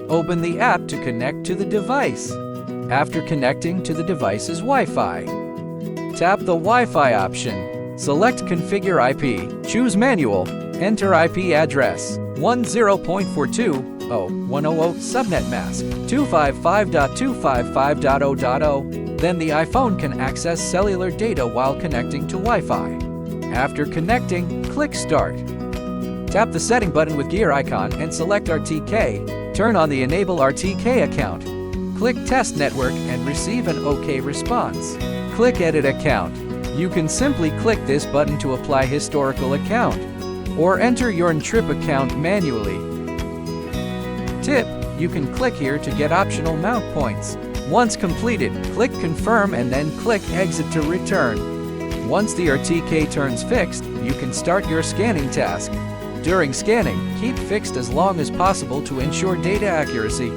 Open the app to connect to the device. After connecting to the device's Wi-Fi, tap the Wi-Fi option. Select Configure IP, choose Manual, enter IP address 10.42.0.100 subnet mask 255.255.0.0. Then the iPhone can access cellular data while connecting to Wi-Fi. After connecting, click Start. Tap the setting button with gear icon and select RTK. Turn on the Enable RTK account. Click Test Network and receive an OK response. Click Edit Account. You can simply click this button to apply historical account, or enter your trip account manually. Tip: you can click here to get optional mount points. Once completed, click Confirm and then click Exit to return. Once the RTK turns fixed, you can start your scanning task. During scanning, keep fixed as long as possible to ensure data accuracy.